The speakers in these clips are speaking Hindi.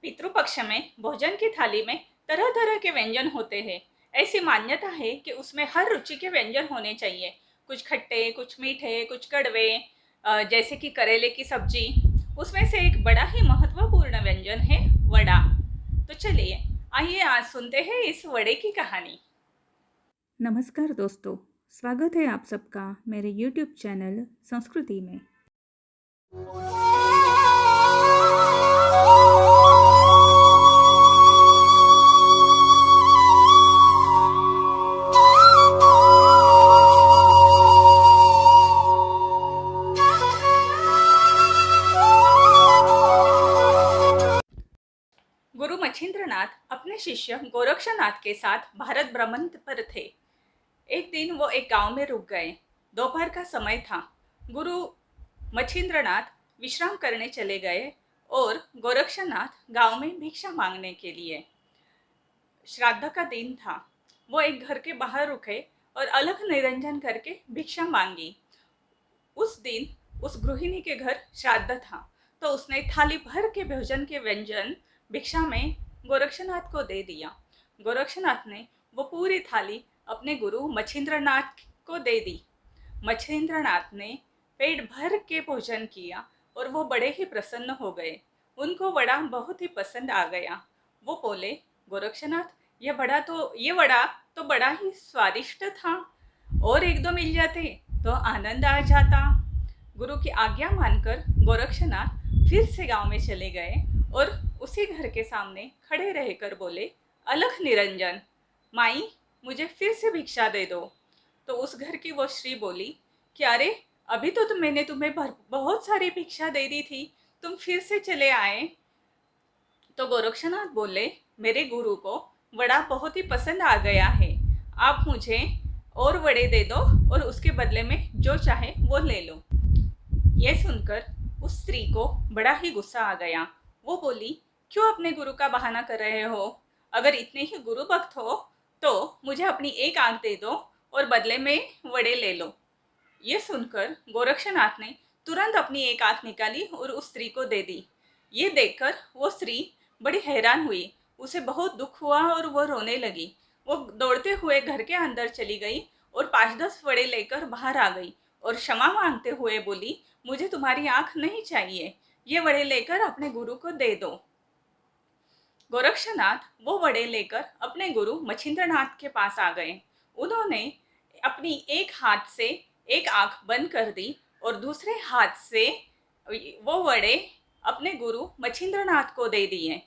पितृपक्ष में भोजन की थाली में तरह तरह के व्यंजन होते हैं। ऐसी मान्यता है कि उसमें हर रुचि के व्यंजन होने चाहिए। कुछ खट्टे, कुछ मीठे, कुछ कड़वे, जैसे कि करेले की सब्जी। उसमें से एक बड़ा ही महत्वपूर्ण व्यंजन है वड़ा। तो चलिए, आइए आज सुनते हैं इस वड़े की कहानी। नमस्कार दोस्तों, स्वागत है आप सबका मेरे YouTube चैनल संस्कृति में। गुरु मच्छिंद्रनाथ अपने शिष्य गोरक्षनाथ के साथ भारत भ्रमण पर थे। एक दिन वो एक गांव में रुक गए। दोपहर का समय था। गुरु मच्छिंद्रनाथ विश्राम करने चले गए और गोरक्षनाथ गांव में भिक्षा मांगने के लिए। श्राद्ध का दिन था। वो एक घर के बाहर रुके और अलग निरंजन करके भिक्षा मांगी। उस दिन उस गृहिणी के घर श्राद्ध था, तो उसने थाली भर के भोजन के व्यंजन भिक्षा में गोरक्षनाथ को दे दिया। गोरक्षनाथ ने वो पूरी थाली अपने गुरु मच्छिंद्रनाथ को दे दी। मच्छिंद्रनाथ ने पेट भर के भोजन किया और वो बड़े ही प्रसन्न हो गए। उनको वड़ा बहुत ही पसंद आ गया। वो बोले, गोरक्षनाथ, ये वड़ा तो बड़ा ही स्वादिष्ट था, और एक दो मिल जाते तो आनंद आ जाता। गुरु की आज्ञा मानकर गोरक्षनाथ फिर से गांव में चले गए और उसी घर के सामने खड़े रहकर बोले, अलख निरंजन, माई, मुझे फिर से भिक्षा दे दो। तो उस घर की वो श्री बोली कि अरे, अभी तो मैंने तुम्हें बहुत सारी भिक्षा दे दी थी, तुम फिर से चले आए। तो गोरक्षनाथ बोले, मेरे गुरु को वड़ा बहुत ही पसंद आ गया है। आप मुझे और वड़े दे दो और उसके बदले में जो चाहे वो ले लो। ये सुनकर उस स्त्री को बड़ा ही गुस्सा आ गया। वो बोली, क्यों अपने गुरु का बहाना कर रहे हो? अगर इतने ही गुरु भक्त हो तो मुझे अपनी एक आंख दे दो और बदले में वड़े ले लो। ये सुनकर गोरक्षनाथ ने तुरंत अपनी एक आंख निकाली और उस स्त्री को दे दी। ये देखकर वो स्त्री बड़ी हैरान हुई। उसे बहुत दुख हुआ और वो रोने लगी। वो दौड़ते हुए घर के अंदर चली गई और 5-10 वड़े लेकर बाहर आ गई और क्षमा मांगते हुए बोली, मुझे तुम्हारी आंख नहीं चाहिए, ये वड़े लेकर अपने गुरु को दे दो। गोरक्षनाथ वो वड़े लेकर अपने गुरु मच्छिंद्रनाथ के पास आ गए। उन्होंने अपनी एक हाथ से एक आंख बंद कर दी और दूसरे हाथ से वो वड़े अपने गुरु मच्छिंद्रनाथ को दे दिए।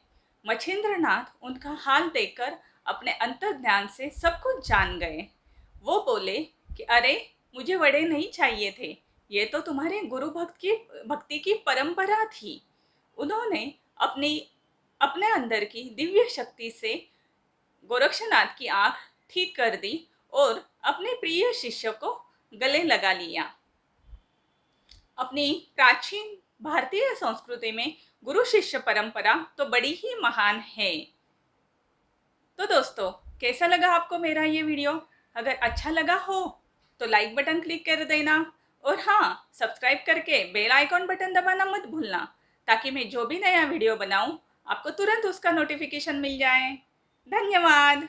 मच्छिंद्रनाथ उनका हाल देखकर अपने अंतर्ज्ञान से सब कुछ जान गए। वो बोले कि अरे, मुझे वड़े नहीं चाहिए थे, ये तो तुम्हारे गुरु भक्ति की परंपरा थी। उन्होंने अपनी अपने अंदर की दिव्य शक्ति से गोरक्षनाथ की आंख ठीक कर दी और अपने प्रिय शिष्य को गले लगा लिया। अपनी प्राचीन भारतीय संस्कृति में गुरु शिष्य परंपरा तो बड़ी ही महान है। तो दोस्तों, कैसा लगा आपको मेरा ये वीडियो? अगर अच्छा लगा हो तो लाइक बटन क्लिक कर देना, और हाँ, सब्सक्राइब करके बेल आइकॉन बटन दबाना मत भूलना, ताकि मैं जो भी नया वीडियो बनाऊं आपको तुरंत उसका नोटिफिकेशन मिल जाए। धन्यवाद।